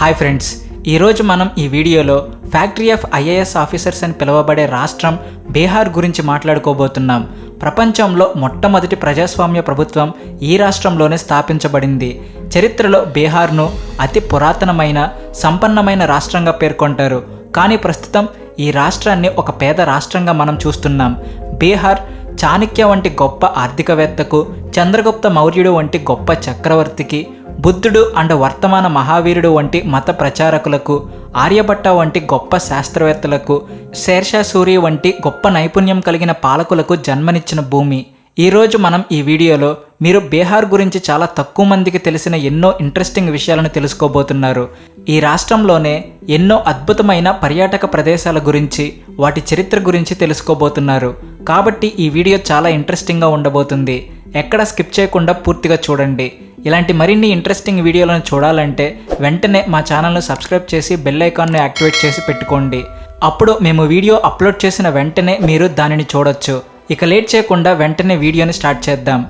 Hi friends, ఈరోజు మనం ఈ వీడియోలో ఫ్యాక్టరీ ఆఫ్ ఐఏఎస్ ఆఫీసర్స్ అని పిలువబడే రాష్ట్రం బీహార్ గురించి మాట్లాడుకోబోతున్నాం. ప్రపంచంలో మొట్టమొదటి ప్రజాస్వామ్య ప్రభుత్వం ఈ రాష్ట్రంలోనే స్థాపించబడింది. చరిత్రలో బీహార్ను అతి పురాతనమైన సంపన్నమైన రాష్ట్రంగా పేర్కొంటారు. కానీ ప్రస్తుతం ఈ రాష్ట్రాన్ని ఒక పేద రాష్ట్రంగా మనం చూస్తున్నాం. బీహార్ చాణక్య వంటి గొప్ప ఆర్థికవేత్తకు, చంద్రగుప్త మౌర్యుడు వంటి గొప్ప చక్రవర్తికి, బుద్ధుడు అండ్ వర్తమాన మహావీరుడు వంటి మత ప్రచారకులకు, ఆర్యభట్ట వంటి గొప్ప శాస్త్రవేత్తలకు, షేర్షా సూరి వంటి గొప్ప నైపుణ్యం కలిగిన పాలకులకు జన్మనిచ్చిన భూమి. ఈరోజు మనం ఈ వీడియోలో మీరు బీహార్ గురించి చాలా తక్కువ మందికి తెలిసిన ఎన్నో ఇంట్రెస్టింగ్ విషయాలను తెలుసుకోబోతున్నారు. ఈ రాష్ట్రంలోనే ఎన్నో అద్భుతమైన పర్యాటక ప్రదేశాల గురించి, వాటి చరిత్ర గురించి తెలుసుకోబోతున్నారు. కాబట్టి ఈ వీడియో చాలా ఇంట్రెస్టింగ్గా ఉండబోతుంది. ఎక్కడ స్కిప్ చేయకుండా పూర్తిగా చూడండి. ఇలాంటి మరిన్ని ఇంట్రెస్టింగ్ వీడియోలను చూడాలంటే వెంటనే మా ఛానల్ను సబ్స్క్రైబ్ చేసి బెల్ ఐకాన్ను యాక్టివేట్ చేసి పెట్టుకోండి. అప్పుడు మేము వీడియో అప్లోడ్ చేసిన వెంటనే మీరు దానిని చూడొచ్చు. ఇక లేట్ చేయకుండా వెంటనే వీడియోని స్టార్ట్ చేద్దాం.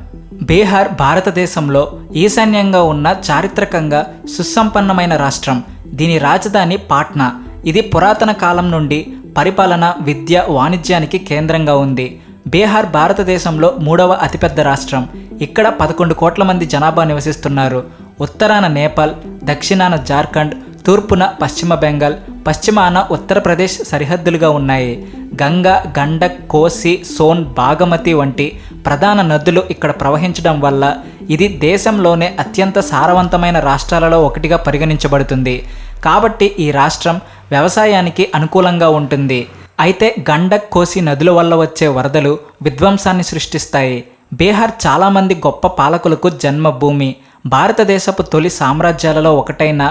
బీహార్ భారతదేశంలో ఈశాన్యంగా ఉన్న చారిత్రకంగా సుసంపన్నమైన రాష్ట్రం. దీని రాజధాని పాట్నా. ఇది పురాతన కాలం నుండి పరిపాలన, విద్య, వాణిజ్యానికి కేంద్రంగా ఉంది. బీహార్ భారతదేశంలో 3వ అతిపెద్ద రాష్ట్రం. ఇక్కడ 11 కోట్ల మంది జనాభా నివసిస్తున్నారు. ఉత్తరాన నేపాల్, దక్షిణాన జార్ఖండ్, తూర్పున పశ్చిమ బెంగాల్, పశ్చిమాన ఉత్తరప్రదేశ్ సరిహద్దులుగా ఉన్నాయి. గంగా, గండక్, కోసి, సోన్, బాగమతి వంటి ప్రధాన నదులు ఇక్కడ ప్రవహించడం వల్ల ఇది దేశంలోనే అత్యంత సారవంతమైన రాష్ట్రాలలో ఒకటిగా పరిగణించబడుతుంది. కాబట్టి ఈ రాష్ట్రం వ్యవసాయానికి అనుకూలంగా ఉంటుంది. అయితే గండక్, కోసి నదుల వల్ల వచ్చే వరదలు విధ్వంసాన్ని సృష్టిస్తాయి. బీహార్ చాలామంది గొప్ప పాలకులకు జన్మభూమి. భారతదేశపు తొలి సామ్రాజ్యాలలో ఒకటైన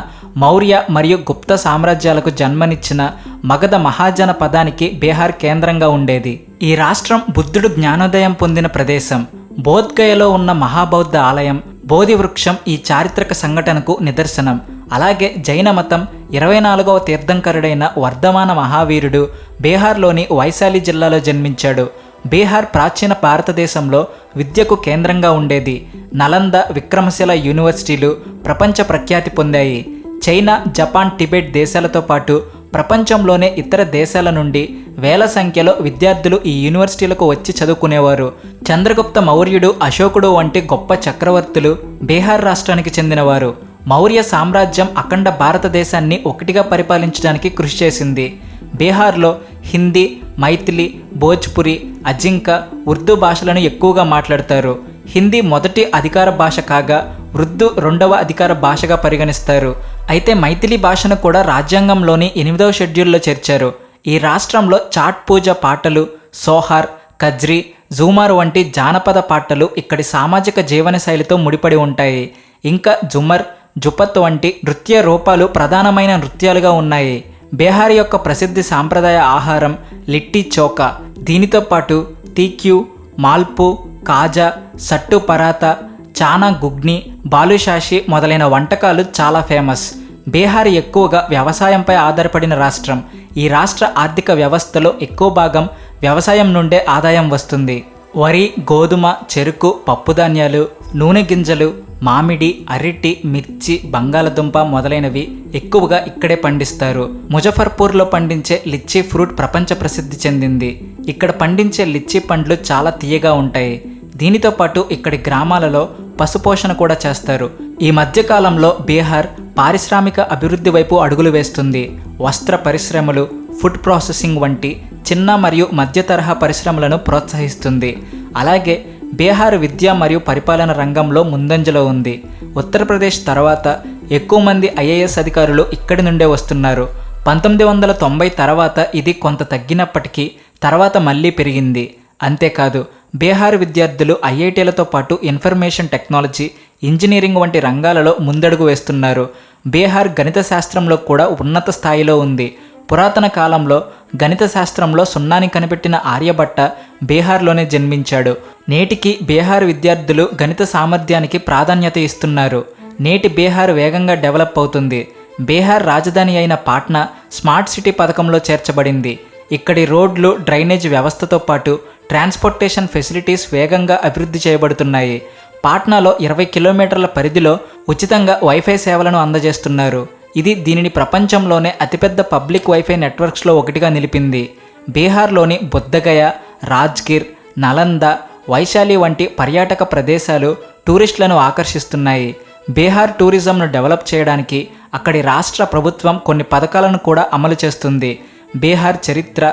మౌర్య మరియు గుప్త సామ్రాజ్యాలకు జన్మనిచ్చిన మగధ మహాజన పదానికి బీహార్ కేంద్రంగా ఉండేది. ఈ రాష్ట్రం బుద్ధుడు జ్ఞానోదయం పొందిన ప్రదేశం. బోధ్గయలో ఉన్న మహాబౌద్ధ ఆలయం, బోధి వృక్షం ఈ చారిత్రక సంఘటనకు నిదర్శనం. అలాగే జైన మతం 24వ తీర్థంకరుడైన వర్ధమాన మహావీరుడు బీహార్లోని వైశాలి జిల్లాలో జన్మించాడు. బీహార్ ప్రాచీన భారతదేశంలో విద్యకు కేంద్రంగా ఉండేది. నలంద, విక్రమశిల యూనివర్సిటీలు ప్రపంచ ప్రఖ్యాతి పొందాయి. చైనా, జపాన్, టిబెట్ దేశాలతో పాటు ప్రపంచంలోనే ఇతర దేశాల నుండి వేల సంఖ్యలో విద్యార్థులు ఈ యూనివర్సిటీలకు వచ్చి చదువుకునేవారు. చంద్రగుప్త మౌర్యుడు, అశోకుడు వంటి గొప్ప చక్రవర్తులు బీహార్ రాష్ట్రానికి చెందినవారు. మౌర్య సామ్రాజ్యం అఖండ భారతదేశాన్ని ఒకటిగా పరిపాలించడానికి కృషి చేసింది. బీహార్లో హిందీ, మైథిలి, భోజ్పురి, అజింక, ఉర్దూ భాషలను ఎక్కువగా మాట్లాడతారు. హిందీ మొదటి అధికార భాష కాగా ఉర్దూ 2వ అధికార భాషగా పరిగణిస్తారు. అయితే మైథిలి భాషను కూడా రాజ్యాంగంలోని 8వ షెడ్యూల్లో చేర్చారు. ఈ రాష్ట్రంలో చాట్ పూజ పాటలు, సోహార్, కజ్రీ, జూమార్ వంటి జానపద పాటలు ఇక్కడి సామాజిక జీవన శైలితో ముడిపడి ఉంటాయి. ఇంకా జుమర్, జుపత్ వంటి నృత్య రూపాలు ప్రధానమైన నృత్యాలుగా ఉన్నాయి. బీహార్ యొక్క ప్రసిద్ధి సాంప్రదాయ ఆహారం లిట్టి చోకా. దీనితో పాటు తీక్యూ, మాల్పు, కాజా, సట్టు పరాతా, చానా గుగ్ని, బాలుషాషి మొదలైన వంటకాలు చాలా ఫేమస్. బీహార్ ఎక్కువగా వ్యవసాయంపై ఆధారపడిన రాష్ట్రం. ఈ రాష్ట్ర ఆర్థిక వ్యవస్థలో ఎక్కువ భాగం వ్యవసాయం నుండే ఆదాయం వస్తుంది. వరి, గోధుమ, చెరుకు, పప్పుధాన్యాలు, నూనె గింజలు, మామిడి, అరటి, మిర్చి, బంగాళదుంప మొదలైనవి ఎక్కువగా ఇక్కడే పండిస్తారు. ముజఫర్పూర్లో పండించే లిచ్చీ ఫ్రూట్ ప్రపంచ ప్రసిద్ధి చెందింది. ఇక్కడ పండించే లిచ్చీ పండ్లు చాలా తీయగా ఉంటాయి. దీనితో పాటు ఇక్కడి గ్రామాలలో పశుపోషణ కూడా చేస్తారు. ఈ మధ్యకాలంలో బీహార్ పారిశ్రామిక అభివృద్ధి వైపు అడుగులు వేస్తుంది. వస్త్ర పరిశ్రమలు, ఫుడ్ ప్రాసెసింగ్ వంటి చిన్న మరియు మధ్య తరహా పరిశ్రమలను ప్రోత్సహిస్తుంది. అలాగే బీహార్ విద్య మరియు పరిపాలన రంగంలో ముందంజలో ఉంది. ఉత్తరప్రదేశ్ తర్వాత ఎక్కువ మంది ఐఏఎస్ అధికారులు ఇక్కడి నుండే వస్తున్నారు. 1990 తర్వాత ఇది కొంత తగ్గినప్పటికీ తర్వాత మళ్ళీ పెరిగింది. అంతేకాదు బీహార్ విద్యార్థులు ఐఐటీలతో పాటు ఇన్ఫర్మేషన్ టెక్నాలజీ, ఇంజనీరింగ్ వంటి రంగాలలో ముందడుగు వేస్తున్నారు. బీహార్ గణిత శాస్త్రంలో కూడా ఉన్నత స్థాయిలో ఉంది. పురాతన కాలంలో గణిత శాస్త్రంలో సున్నాని కనిపెట్టిన ఆర్యభట్ట బీహార్లోనే జన్మించాడు. నేటికి బీహార్ విద్యార్థులు గణిత సామర్థ్యానికి ప్రాధాన్యత ఇస్తున్నారు. నేటి బీహార్ వేగంగా డెవలప్ అవుతుంది. బీహార్ రాజధాని అయిన పాట్నా స్మార్ట్ సిటీ పథకంలో చేర్చబడింది. ఇక్కడి రోడ్లు, డ్రైనేజ్ వ్యవస్థతో పాటు ట్రాన్స్పోర్టేషన్ ఫెసిలిటీస్ వేగంగా అభివృద్ధి చేయబడుతున్నాయి. పాట్నాలో 20 కిలోమీటర్ల పరిధిలో ఉచితంగా వైఫై సేవలను అందజేస్తున్నారు. ఇది దీనిని ప్రపంచంలోనే అతిపెద్ద పబ్లిక్ వైఫై నెట్వర్క్స్లో ఒకటిగా నిలిపింది. బీహార్లోని బుద్ధగయ, రాజ్గిర్, నలంద, వైశాలి వంటి పర్యాటక ప్రదేశాలు టూరిస్టులను ఆకర్షిస్తున్నాయి. బీహార్ టూరిజంను డెవలప్ చేయడానికి అక్కడి రాష్ట్ర ప్రభుత్వం కొన్ని పథకాలను కూడా అమలు చేస్తుంది. బీహార్ చరిత్ర,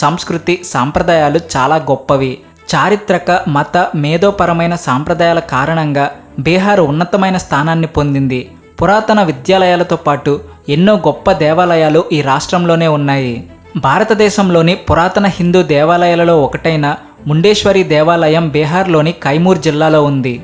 సంస్కృతి, సాంప్రదాయాలు చాలా గొప్పవి. చారిత్రక, మత, మేధోపరమైన సాంప్రదాయాల కారణంగా బీహార్ ఉన్నతమైన స్థానాన్ని పొందింది. పురాతన విద్యాలయాలతో పాటు ఎన్నో గొప్ప దేవాలయాలు ఈ రాష్ట్రంలోనే ఉన్నాయి. భారతదేశంలోని పురాతన హిందూ దేవాలయాలలో ఒకటైన ముండేశ్వరి దేవాలయం బీహార్లోని కైమూర్ జిల్లాలో ఉంది.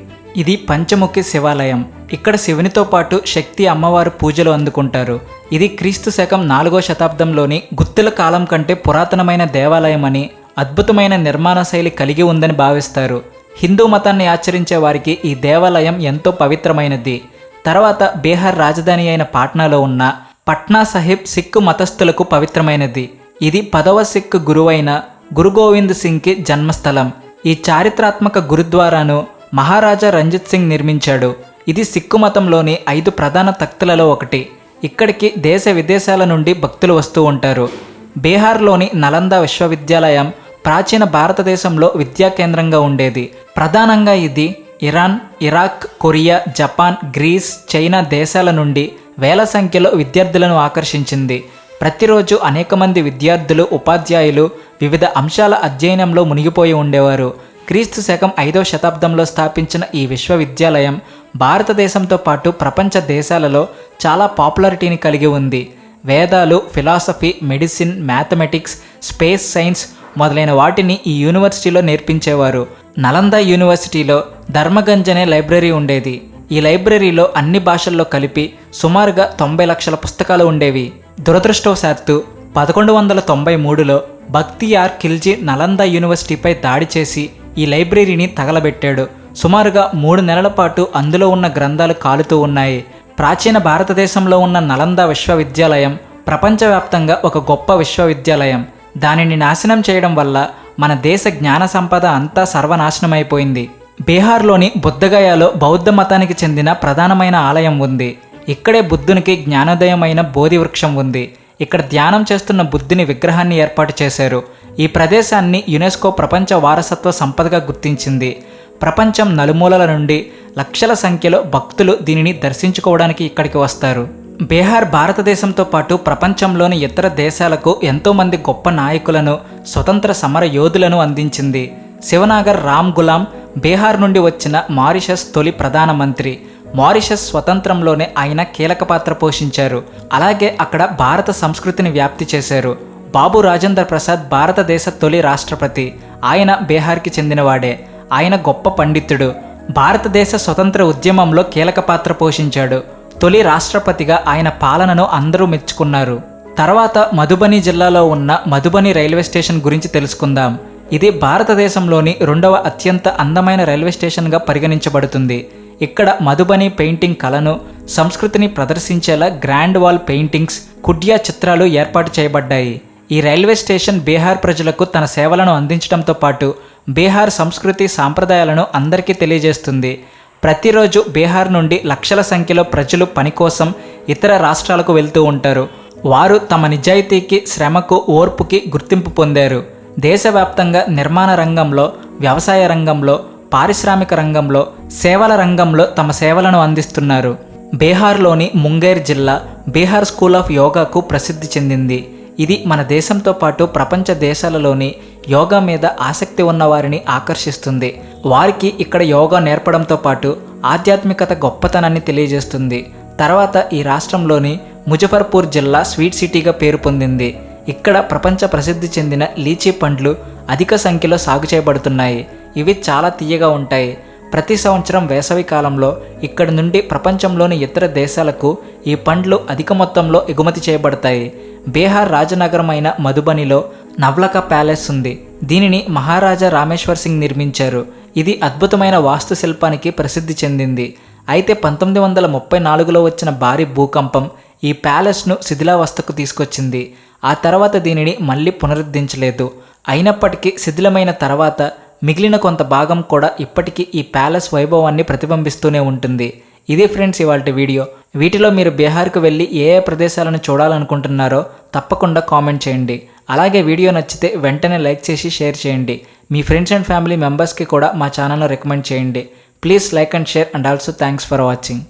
ఇది పంచముఖి శివాలయం. ఇక్కడ శివునితో పాటు శక్తి అమ్మవారు పూజలు అందుకుంటారు. ఇది క్రీస్తు శకం 4వ శతాబ్దంలోని గుత్తుల కాలం కంటే పురాతనమైన దేవాలయమని, అద్భుతమైన నిర్మాణ శైలి కలిగి ఉందని భావిస్తారు. హిందూ మతాన్ని ఆచరించే వారికి ఈ దేవాలయం ఎంతో పవిత్రమైనది. తర్వాత బీహార్ రాజధాని అయిన పాట్నాలో ఉన్న పట్నా సాహిబ్ సిక్కు మతస్థులకు పవిత్రమైనది. ఇది 10వ సిక్కు గురువైన గురు గోవింద్ సింగ్కి జన్మస్థలం. ఈ చారిత్రాత్మక గురుద్వారాను మహారాజా రంజిత్ సింగ్ నిర్మించాడు. ఇది సిక్కు మతంలోని 5 ప్రధాన తఖ్తులలో ఒకటి. ఇక్కడికి దేశ విదేశాల నుండి భక్తులు వస్తూ ఉంటారు. బీహార్లోని నలంద విశ్వవిద్యాలయం ప్రాచీన భారతదేశంలో విద్యా కేంద్రంగా ఉండేది. ప్రధానంగా ఇది Iran, Iraq, Korea, Japan, Greece, China దేశాల నుండి వేల సంఖ్యలో విద్యార్థులను ఆకర్షించింది. ప్రతిరోజు అనేక మంది విద్యార్థులు, ఉపాధ్యాయులు వివిధ అంశాల అధ్యయనంలో మునిగిపోయి ఉండేవారు. క్రీస్తు శకం 5వ శతాబ్దంలో స్థాపించిన ఈ విశ్వవిద్యాలయం భారతదేశంతో పాటు ప్రపంచ దేశాలలో చాలా పాపులారిటీని కలిగి ఉంది. వేదాలు, philosophy, medicine, mathematics, space science మొదలైన వాటిని ఈ యూనివర్సిటీలో నేర్పించేవారు. నలంద యూనివర్సిటీలో ధర్మగంజ్ అనే లైబ్రరీ ఉండేది. ఈ లైబ్రరీలో అన్ని భాషల్లో కలిపి సుమారుగా 90 లక్షల పుస్తకాలు ఉండేవి. దురదృష్టవశాత్తు 1193లో బక్తియార్ ఖిల్జీ నలంద యూనివర్సిటీపై దాడి చేసి ఈ లైబ్రరీని తగలబెట్టాడు. సుమారుగా 3 నెలల పాటు అందులో ఉన్న గ్రంథాలు కాలుతూ ఉన్నాయి. ప్రాచీన భారతదేశంలో ఉన్న నలంద విశ్వవిద్యాలయం ప్రపంచవ్యాప్తంగా ఒక గొప్ప విశ్వవిద్యాలయం. దానిని నాశనం చేయడం వల్ల మన దేశ జ్ఞాన సంపద అంతా సర్వనాశనమైపోయింది. బీహార్లోని బుద్ధగయాలో బౌద్ధ మతానికి చెందిన ప్రధానమైన ఆలయం ఉంది. ఇక్కడే బుద్ధునికి జ్ఞానోదయమైన బోధి వృక్షం ఉంది. ఇక్కడ ధ్యానం చేస్తున్న బుద్ధుని విగ్రహాన్ని ఏర్పాటు చేశారు. ఈ ప్రదేశాన్ని యునెస్కో ప్రపంచ వారసత్వ సంపదగా గుర్తించింది. ప్రపంచం నలుమూలల నుండి లక్షల సంఖ్యలో భక్తులు దీనిని దర్శించుకోవడానికి ఇక్కడికి వస్తారు. బీహార్ భారతదేశంతో పాటు ప్రపంచంలోని ఇతర దేశాలకు ఎంతోమంది గొప్ప నాయకులను, స్వతంత్ర సమర యోధులను అందించింది. శివనాగర్ రామ్ గులాం బీహార్ నుండి వచ్చిన మారిషస్ తొలి ప్రధానమంత్రి. మారిషస్ స్వతంత్రంలోనే ఆయన కీలక పాత్ర పోషించారు. అలాగే అక్కడ భారత సంస్కృతిని వ్యాప్తి చేశారు. బాబు రాజేంద్ర ప్రసాద్ భారతదేశ తొలి రాష్ట్రపతి. ఆయన బీహార్కి చెందినవాడే. ఆయన గొప్ప పండితుడు. భారతదేశ స్వతంత్ర ఉద్యమంలో కీలక పాత్ర పోషించాడు. తొలి రాష్ట్రపతిగా ఆయన పాలనను అందరూ మెచ్చుకున్నారు. తర్వాత మధుబని జిల్లాలో ఉన్న మధుబని రైల్వే స్టేషన్ గురించి తెలుసుకుందాం. ఇది భారతదేశంలోని 2వ అత్యంత అందమైన రైల్వే స్టేషన్గా పరిగణించబడుతుంది. ఇక్కడ మధుబని పెయింటింగ్ కళను, సంస్కృతిని ప్రదర్శించేలా గ్రాండ్ వాల్ పెయింటింగ్స్, కుడ్యా చిత్రాలు ఏర్పాటు చేయబడ్డాయి. ఈ రైల్వే స్టేషన్ బీహార్ ప్రజలకు తన సేవలను అందించడంతో పాటు బీహార్ సంస్కృతి, సాంప్రదాయాలను అందరికీ తెలియజేస్తుంది. ప్రతిరోజు బీహార్ నుండి లక్షల సంఖ్యలో ప్రజలు పని కోసం ఇతర రాష్ట్రాలకు వెళ్తూ ఉంటారు. వారు తమ నిజాయితీకి, శ్రమకు, ఓర్పుకి గుర్తింపు పొందారు. దేశవ్యాప్తంగా నిర్మాణ రంగంలో, వ్యవసాయ రంగంలో, పారిశ్రామిక రంగంలో, సేవల రంగంలో తమ సేవలను అందిస్తున్నారు. బీహార్లోని ముంగేర్ జిల్లా బీహార్ స్కూల్ ఆఫ్ యోగాకు ప్రసిద్ధి చెందింది. ఇది మన దేశంతో పాటు ప్రపంచ దేశాలలోని యోగా మీద ఆసక్తి ఉన్న వారిని ఆకర్షిస్తుంది. వారికి ఇక్కడ యోగా నేర్పడంతో పాటు ఆధ్యాత్మికత గొప్పతనాన్ని తెలియజేస్తుంది. తర్వాత ఈ రాష్ట్రంలోని ముజఫర్పూర్ జిల్లా స్వీట్ సిటీగా పేరు పొందింది. ఇక్కడ ప్రపంచ ప్రసిద్ధి చెందిన లీచీ పండ్లు అధిక సంఖ్యలో సాగు చేయబడుతున్నాయి. ఇవి చాలా తీయగా ఉంటాయి. ప్రతి సంవత్సరం వేసవి కాలంలో ఇక్కడి నుండి ప్రపంచంలోని ఇతర దేశాలకు ఈ పండ్లు అధిక మొత్తంలో ఎగుమతి చేయబడతాయి. బీహార్ రాజనగరమైన మధుబనిలో నవ్లకా ప్యాలెస్ ఉంది. దీనిని మహారాజా రామేశ్వర్ సింగ్ నిర్మించారు. ఇది అద్భుతమైన వాస్తుశిల్పానికి ప్రసిద్ధి చెందింది. అయితే 1934లో వచ్చిన భారీ భూకంపం ఈ ప్యాలెస్ను శిథిలావస్థకు తీసుకొచ్చింది. ఆ తర్వాత దీనిని మళ్ళీ పునరుద్ధరించలేదు. అయినప్పటికీ శిథిలమైన తర్వాత మిగిలిన కొంత భాగం కూడా ఇప్పటికీ ఈ ప్యాలెస్ వైభవాన్ని ప్రతిబింబిస్తూనే ఉంటుంది. ఇది ఫ్రెండ్స్ ఇవాల్టి వీడియో. వీటిలో మీరు బీహార్కు వెళ్ళి ఏ ఏ ప్రదేశాలను చూడాలనుకుంటున్నారో తప్పకుండా కామెంట్ చేయండి. అలాగే వీడియో నచ్చితే వెంటనే లైక్ చేసి షేర్ చేయండి. మీ ఫ్రెండ్స్ అండ్ ఫ్యామిలీ మెంబర్స్కి కూడా మా ఛానల్ను రికమెండ్ చేయండి. Please like and share and also thanks for watching.